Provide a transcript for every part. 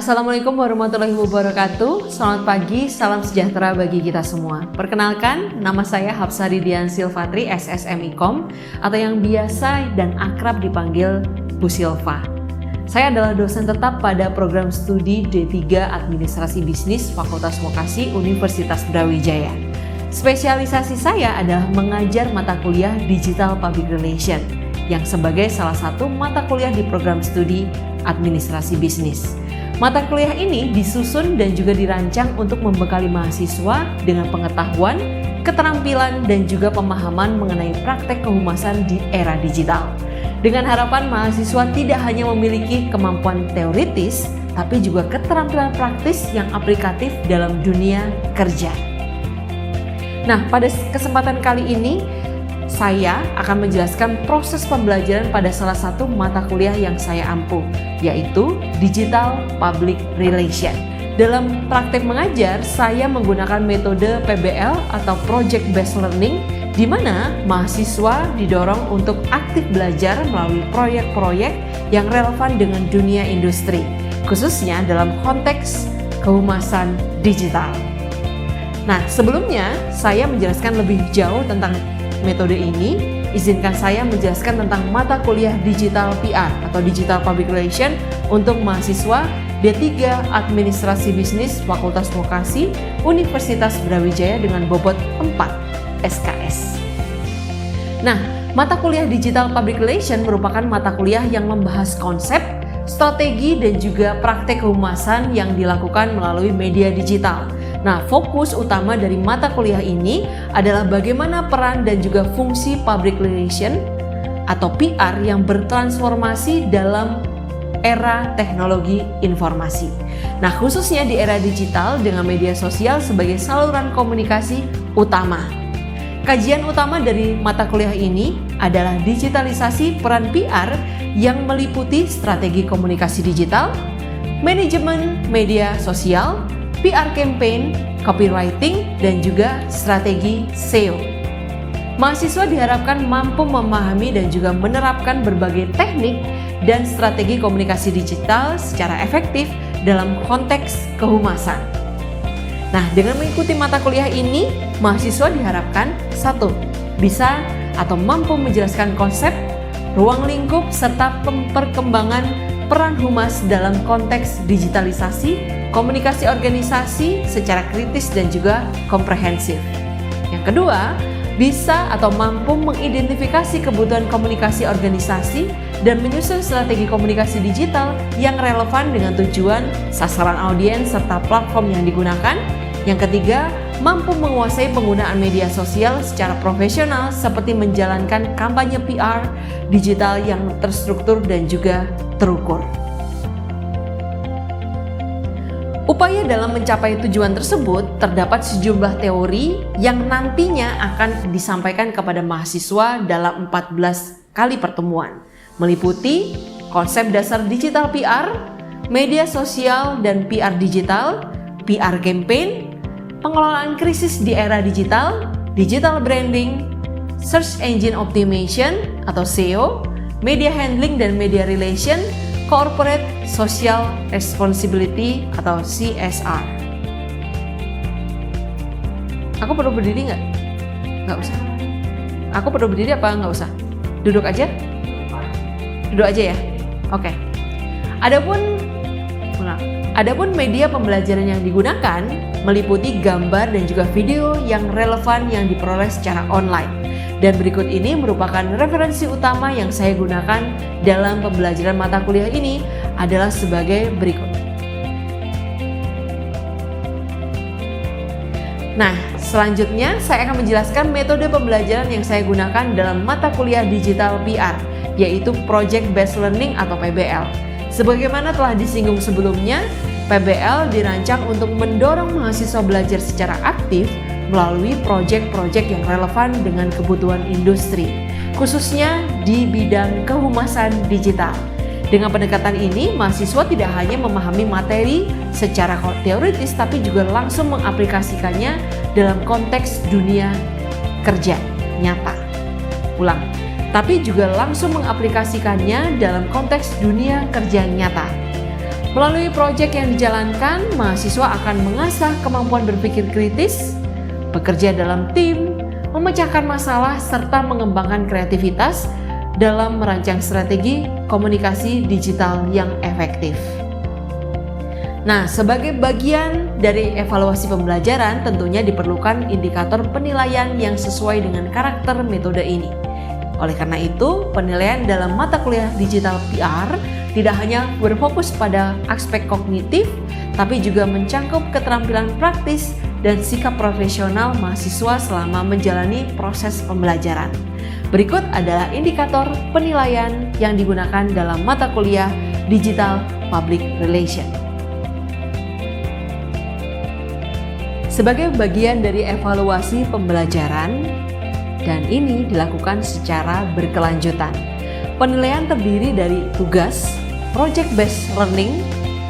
Assalamualaikum warahmatullahi wabarakatuh. Selamat pagi, salam sejahtera bagi kita semua. Perkenalkan, nama saya Hapsari Dian Silvatri, SSMIKOM, atau yang biasa dan akrab dipanggil Bu Silva. Saya adalah dosen tetap pada program studi D3 Administrasi Bisnis Fakultas Vokasi Universitas Brawijaya. Spesialisasi saya adalah mengajar mata kuliah Digital Public Relation, yang sebagai salah satu mata kuliah di program studi Administrasi Bisnis. Mata kuliah ini disusun dan juga dirancang untuk membekali mahasiswa dengan pengetahuan, keterampilan, dan juga pemahaman mengenai praktek kehumasan di era digital. Dengan harapan mahasiswa tidak hanya memiliki kemampuan teoritis, tapi juga keterampilan praktis yang aplikatif dalam dunia kerja. Nah, pada kesempatan kali ini, saya akan menjelaskan proses pembelajaran pada salah satu mata kuliah yang saya ampu, yaitu Digital Public Relation. Dalam praktek mengajar, saya menggunakan metode PBL atau Project Based Learning, di mana mahasiswa didorong untuk aktif belajar melalui proyek-proyek yang relevan dengan dunia industri, khususnya dalam konteks kehumasan digital. Nah, sebelumnya saya menjelaskan lebih jauh tentang metode ini, izinkan saya menjelaskan tentang mata kuliah Digital PR atau Digital Public Relation untuk mahasiswa D3 Administrasi Bisnis Fakultas Vokasi Universitas Brawijaya dengan bobot 4 SKS. Nah, mata kuliah Digital Public Relation merupakan mata kuliah yang membahas konsep, strategi, dan juga praktek kehumasan yang dilakukan melalui media digital. Nah, fokus utama dari mata kuliah ini adalah bagaimana peran dan juga fungsi public relation atau PR yang bertransformasi dalam era teknologi informasi. Nah, khususnya di era digital dengan media sosial sebagai saluran komunikasi utama. Kajian utama dari mata kuliah ini adalah digitalisasi peran PR yang meliputi strategi komunikasi digital, manajemen media sosial, PR campaign, copywriting, dan juga strategi SEO. Mahasiswa diharapkan mampu memahami dan juga menerapkan berbagai teknik dan strategi komunikasi digital secara efektif dalam konteks kehumasan. Nah, dengan mengikuti mata kuliah ini, mahasiswa diharapkan 1. Bisa atau mampu menjelaskan konsep, ruang lingkup, serta perkembangan peran humas dalam konteks digitalisasi, komunikasi organisasi secara kritis dan juga komprehensif. Yang kedua, bisa atau mampu mengidentifikasi kebutuhan komunikasi organisasi dan menyusun strategi komunikasi digital yang relevan dengan tujuan, sasaran audiens, serta platform yang digunakan. Yang ketiga, mampu menguasai penggunaan media sosial secara profesional seperti menjalankan kampanye PR digital yang terstruktur dan juga terukur. Upaya dalam mencapai tujuan tersebut terdapat sejumlah teori yang nantinya akan disampaikan kepada mahasiswa dalam 14 kali pertemuan, meliputi konsep dasar digital PR, media sosial dan PR digital, PR campaign, pengelolaan krisis di era digital, digital branding, search engine optimization atau SEO, media handling dan media relation, corporate social responsibility atau CSR. Aku perlu berdiri nggak? Nggak usah. Aku perlu berdiri apa nggak usah? Duduk aja? Duduk aja ya? Oke. Adapun media pembelajaran yang digunakan meliputi gambar dan juga video yang relevan yang diperoleh secara online. Dan berikut ini merupakan referensi utama yang saya gunakan dalam pembelajaran mata kuliah ini adalah sebagai berikut. Nah, selanjutnya saya akan menjelaskan metode pembelajaran yang saya gunakan dalam mata kuliah Digital PR, yaitu Project Based Learning atau PBL. Sebagaimana telah disinggung sebelumnya, PBL dirancang untuk mendorong mahasiswa belajar secara aktif melalui proyek-proyek yang relevan dengan kebutuhan industri, khususnya di bidang kehumasan digital. Dengan pendekatan ini, mahasiswa tidak hanya memahami materi secara teoritis, tapi juga langsung mengaplikasikannya dalam konteks dunia kerja nyata. Tapi juga langsung mengaplikasikannya dalam konteks dunia kerja nyata. Melalui proyek yang dijalankan, mahasiswa akan mengasah kemampuan berpikir kritis, bekerja dalam tim, memecahkan masalah, serta mengembangkan kreativitas dalam merancang strategi komunikasi digital yang efektif. Nah, sebagai bagian dari evaluasi pembelajaran, tentunya diperlukan indikator penilaian yang sesuai dengan karakter metode ini. Oleh karena itu, penilaian dalam mata kuliah digital PR tidak hanya berfokus pada aspek kognitif, tapi juga mencangkup keterampilan praktis dan sikap profesional mahasiswa selama menjalani proses pembelajaran. Berikut adalah indikator penilaian yang digunakan dalam mata kuliah Digital Public Relation. Sebagai bagian dari evaluasi pembelajaran, dan ini dilakukan secara berkelanjutan. Penilaian terdiri dari tugas, Project Based Learning,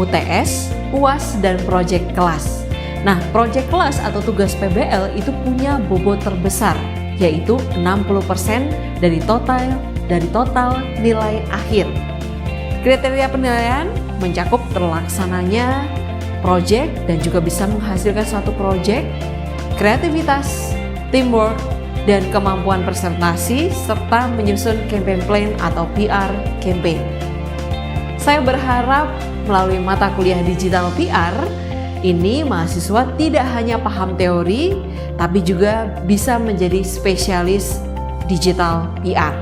UTS, UAS, dan Project Kelas. Nah, Project Kelas atau tugas PBL itu punya bobot terbesar, yaitu 60% dari total nilai akhir. Kriteria penilaian mencakup terlaksananya project dan juga bisa menghasilkan suatu project, kreativitas, teamwork, dan kemampuan presentasi, serta menyusun campaign plan atau PR campaign. Saya berharap melalui mata kuliah digital PR, ini mahasiswa tidak hanya paham teori, tapi juga bisa menjadi spesialis digital PR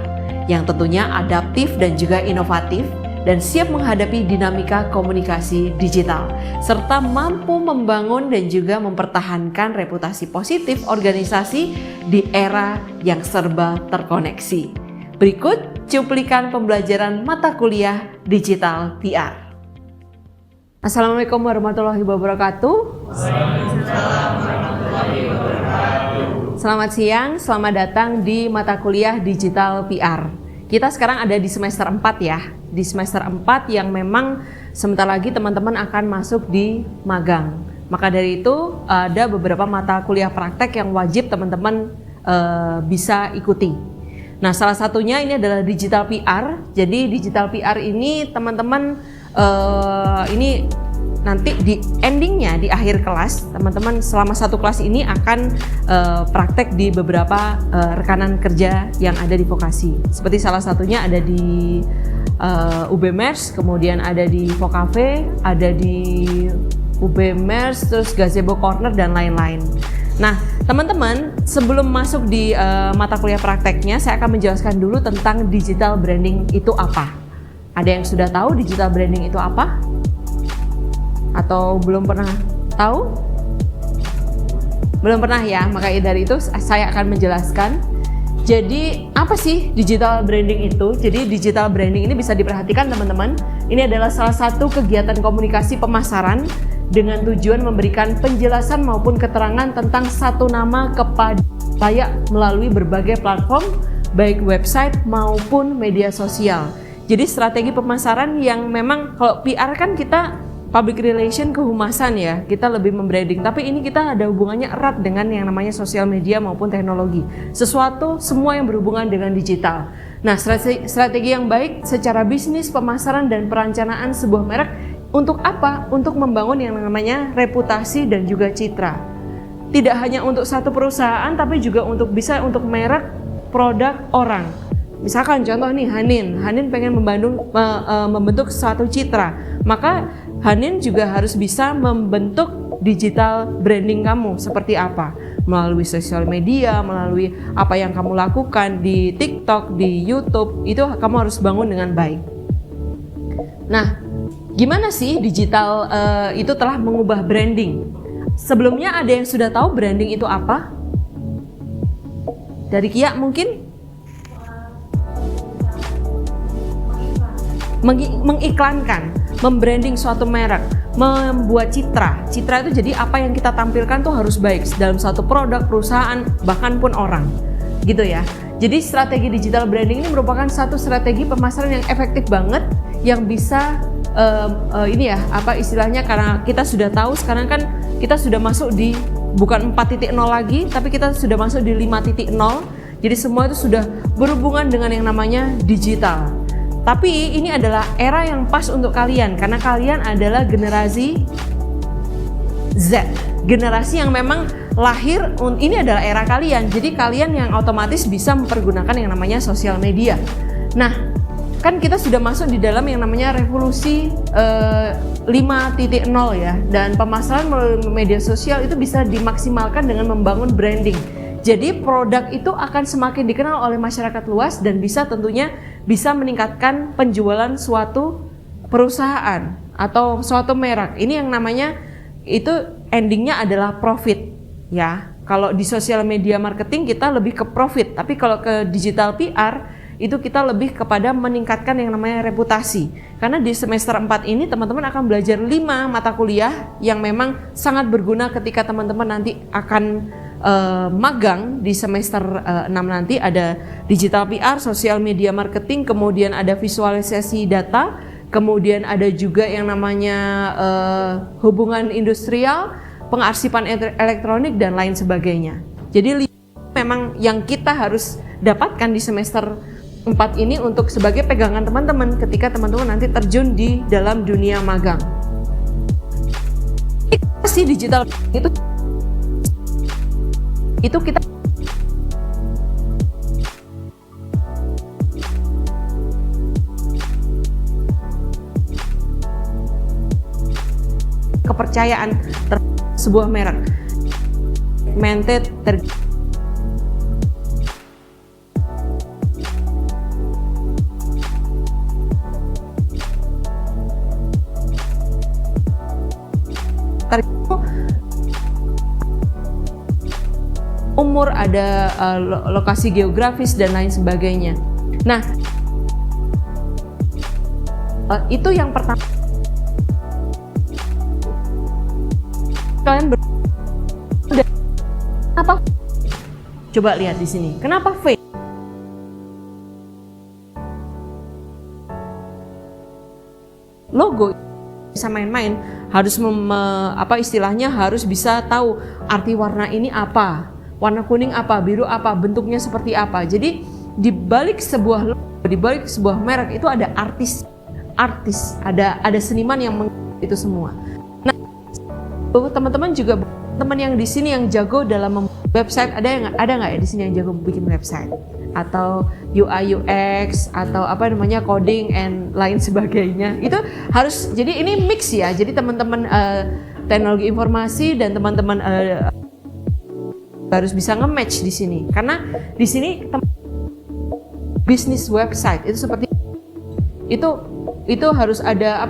yang tentunya adaptif dan juga inovatif dan siap menghadapi dinamika komunikasi digital, serta mampu membangun dan juga mempertahankan reputasi positif organisasi di era yang serba terkoneksi. Berikut cuplikan pembelajaran mata kuliah digital PR. Assalamualaikum warahmatullahi wabarakatuh. Selamat siang, selamat datang di mata kuliah digital PR. Kita sekarang ada di semester 4 ya. Di semester 4 yang memang sebentar lagi teman-teman akan masuk di magang. Maka dari itu ada beberapa mata kuliah praktek yang wajib teman-teman bisa ikuti. Nah, salah satunya ini adalah digital PR. Jadi digital PR ini teman-teman ini nanti di endingnya di akhir kelas, teman-teman selama satu kelas ini akan praktek di beberapa rekanan kerja yang ada di vokasi. Seperti salah satunya ada di UB-MERS, kemudian ada di Vocafe, ada di UB-MERS, terus Gazebo Corner dan lain-lain. Nah, teman-teman, sebelum masuk di mata kuliah prakteknya, saya akan menjelaskan dulu tentang digital branding itu apa. Ada yang sudah tahu digital branding itu apa? Atau belum pernah tahu? Belum pernah ya, makanya dari itu saya akan menjelaskan. Jadi apa sih digital branding itu? Jadi digital branding ini bisa diperhatikan teman-teman. Ini adalah salah satu kegiatan komunikasi pemasaran dengan tujuan memberikan penjelasan maupun keterangan tentang satu nama kepada layak melalui berbagai platform, baik website maupun media sosial. Jadi strategi pemasaran yang memang kalau PR kan kita public relation kehumasan ya, kita lebih membranding. Tapi ini kita ada hubungannya erat dengan yang namanya sosial media maupun teknologi. Sesuatu semua yang berhubungan dengan digital. Nah, strategi yang baik secara bisnis, pemasaran, dan perencanaan sebuah merek untuk apa? Untuk membangun yang namanya reputasi dan juga citra. Tidak hanya untuk satu perusahaan, tapi juga untuk untuk merek, produk, orang. Misalkan contoh nih Hanin pengen membentuk suatu citra, maka Hanin juga harus bisa membentuk digital branding kamu seperti apa, melalui sosial media, melalui apa yang kamu lakukan di TikTok, di YouTube, itu kamu harus bangun dengan baik. Nah, gimana sih digital itu telah mengubah branding? Sebelumnya ada yang sudah tahu branding itu apa? Dari Kia mungkin? Mengiklankan, membranding suatu merek, membuat citra. Citra itu jadi apa yang kita tampilkan tuh harus baik dalam suatu produk, perusahaan, bahkan pun orang. Gitu ya. Jadi strategi digital branding ini merupakan satu strategi pemasaran yang efektif banget, yang bisa ini ya, apa istilahnya, karena kita sudah tahu sekarang kan kita sudah masuk di bukan 4.0 lagi, tapi kita sudah masuk di 5.0. Jadi semua itu sudah berhubungan dengan yang namanya digital. Tapi ini adalah era yang pas untuk kalian karena kalian adalah generasi Z, generasi yang memang lahir, ini adalah era kalian. Jadi kalian yang otomatis bisa mempergunakan yang namanya sosial media. Nah, kan kita sudah masuk di dalam yang namanya revolusi 5.0 ya, dan pemasaran melalui media sosial itu bisa dimaksimalkan dengan membangun branding. Jadi produk itu akan semakin dikenal oleh masyarakat luas dan bisa tentunya bisa meningkatkan penjualan suatu perusahaan atau suatu merek. Ini yang namanya itu endingnya adalah profit ya. Kalau di sosial media marketing kita lebih ke profit, tapi kalau ke digital PR itu kita lebih kepada meningkatkan yang namanya reputasi. Karena di semester 4 ini teman-teman akan belajar 5 mata kuliah yang memang sangat berguna ketika teman-teman nanti akan magang di semester 6 nanti. Ada digital PR, sosial media marketing, kemudian ada visualisasi data, kemudian ada juga yang namanya hubungan industrial, pengarsipan elektronik dan lain sebagainya. Jadi memang yang kita harus dapatkan di semester 4 ini untuk sebagai pegangan teman-teman ketika teman-teman nanti terjun di dalam dunia magang. Si digital itu kita kepercayaan sebuah merek segmented umur, ada lokasi geografis dan lain sebagainya. Nah, itu yang pertama. Kalian kenapa? Coba lihat di sini. Kenapa fake? Logo bisa main-main, harus istilahnya harus bisa tahu arti warna ini apa. Warna kuning apa, biru apa, bentuknya seperti apa. Jadi di balik sebuah logo, di balik sebuah merek itu ada artis, ada seniman yang itu semua. Nah, teman-teman juga teman yang di sini yang jago dalam website, ada nggak ya di sini yang jago bikin website atau UI UX atau coding and lain sebagainya. Itu harus, jadi ini mix ya. Jadi teman-teman teknologi informasi dan teman-teman harus bisa nge-match di sini, karena di sini bisnis website itu seperti itu harus ada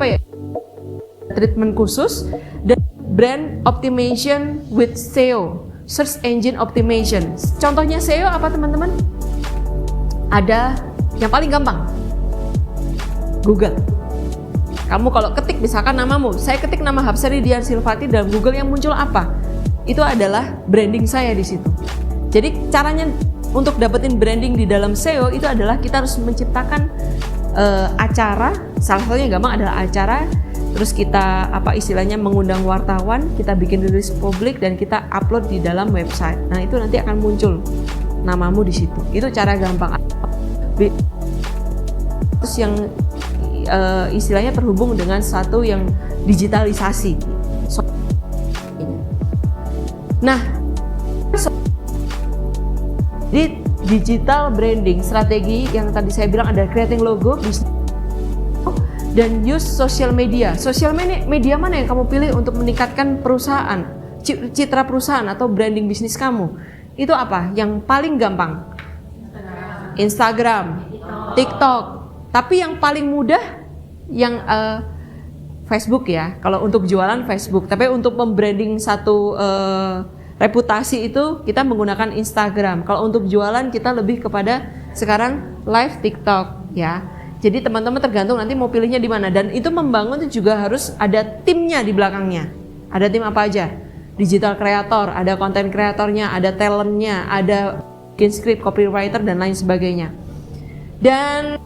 treatment khusus dan brand optimization with SEO, search engine optimization. Contohnya SEO apa teman-teman? Ada yang paling gampang, Google. Kamu kalau ketik misalkan namamu, saya ketik nama Hapsari Dian Silvati dalam Google, yang muncul apa? Itu adalah branding saya di situ. Jadi caranya untuk dapetin branding di dalam SEO itu adalah kita harus menciptakan acara. Salah satunya gampang adalah acara. Terus kita istilahnya mengundang wartawan, kita bikin rilis publik dan kita upload di dalam website. Nah, itu nanti akan muncul namamu di situ. Itu cara gampang. Terus yang istilahnya terhubung dengan satu yang digitalisasi. Nah, di digital branding, strategi yang tadi saya bilang ada creating logo, bisnis, dan use social media. Social media mana yang kamu pilih untuk meningkatkan perusahaan, citra perusahaan atau branding bisnis kamu? Itu apa? Yang paling gampang? Instagram, TikTok. Tapi yang paling mudah yang Facebook ya. Kalau untuk jualan Facebook, tapi untuk membranding satu reputasi itu kita menggunakan Instagram. Kalau untuk jualan kita lebih kepada sekarang live TikTok ya. Jadi teman-teman tergantung nanti mau pilihnya di mana, dan itu membangun itu juga harus ada timnya di belakangnya. Ada tim apa aja? Digital creator, ada content creatornya, ada talentnya, ada bikin script, copywriter dan lain sebagainya. Dan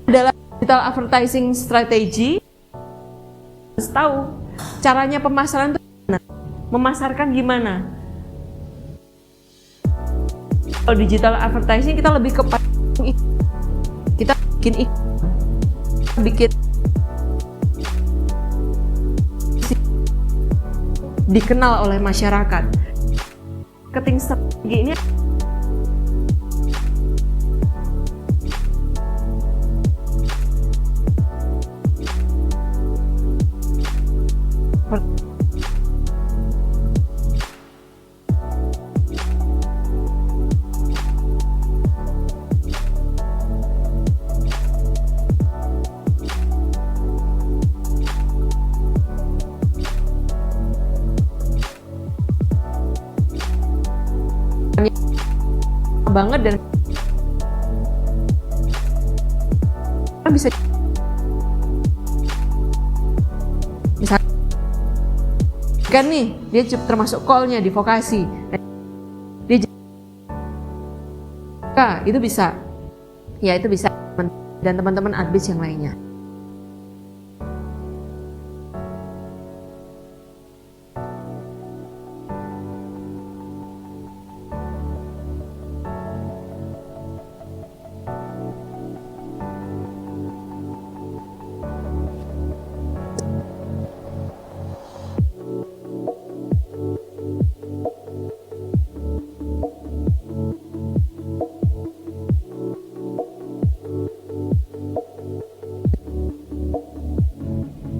adalah digital advertising strategy. Harus tahu caranya pemasaran itu gimana, memasarkan gimana. Kalau digital advertising kita lebih ke kita bikin iklan. bikin dikenal oleh masyarakat. Marketing strategi ini banget dan bisa kan nih dia termasuk call-nya di vokasi, dia itu bisa ya, itu bisa, dan teman-teman admis yang lainnya.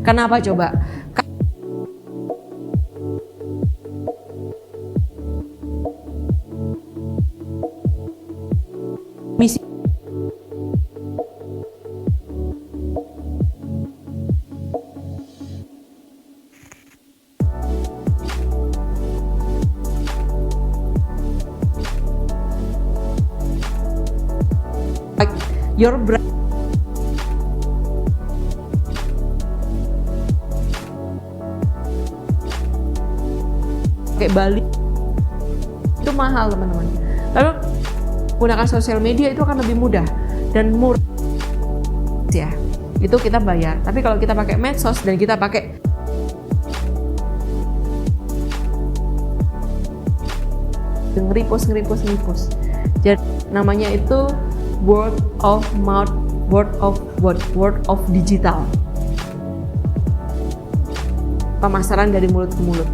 Kenapa coba? Misi like your brand. Kayak Bali itu mahal teman-teman. Lalu gunakan sosial media itu akan lebih mudah dan murah ya. Itu kita bayar. Tapi kalau kita pakai medsos dan kita pakai nge-repost. Jadi namanya itu word of mouth, word of digital. Pemasaran dari mulut ke mulut.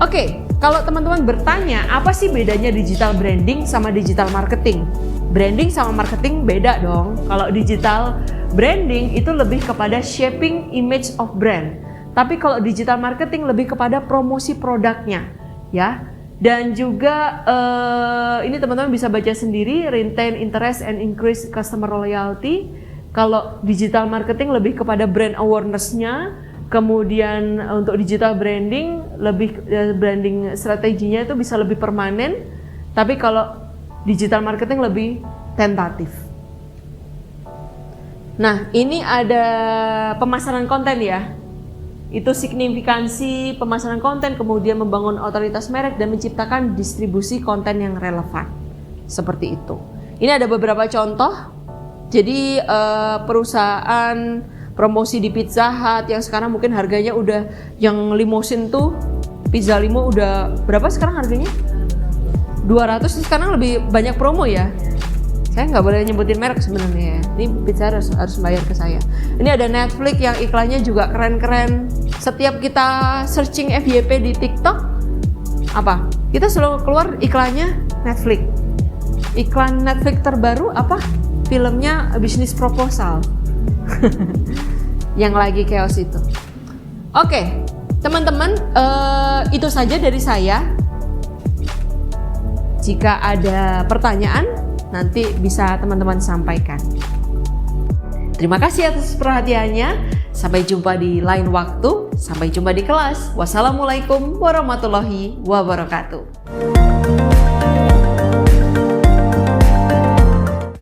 Oke, kalau teman-teman bertanya apa sih bedanya digital branding sama digital marketing? Branding sama marketing beda dong. Kalau digital branding itu lebih kepada shaping image of brand. Tapi kalau digital marketing lebih kepada promosi produknya, ya. Dan juga ini teman-teman bisa baca sendiri, retain interest and increase customer loyalty. Kalau digital marketing lebih kepada brand awareness-nya. Kemudian untuk digital branding lebih branding strateginya itu bisa lebih permanen, tapi kalau digital marketing lebih tentatif. Nah, ini ada pemasaran konten ya. Itu signifikansi pemasaran konten, kemudian membangun otoritas merek dan menciptakan distribusi konten yang relevan. Seperti itu. Ini ada beberapa contoh. Jadi perusahaan promosi di Pizza Hut yang sekarang mungkin harganya udah, yang limosin tuh Pizza Limo udah berapa sekarang harganya? 200, sekarang lebih banyak promo ya. Saya nggak boleh nyebutin merek sebenarnya ya. Ini Pizza harus bayar ke saya. Ini ada Netflix yang iklannya juga keren-keren. Setiap kita searching FYP di TikTok, apa? Kita selalu keluar iklannya Netflix. Iklan Netflix terbaru apa? Filmnya Business Proposal. Yang lagi chaos itu. Oke, teman-teman, itu saja dari saya. Jika ada pertanyaan, nanti bisa teman-teman sampaikan. Terima kasih atas perhatiannya. Sampai jumpa di lain waktu. Sampai jumpa di kelas. Wassalamualaikum warahmatullahi wabarakatuh.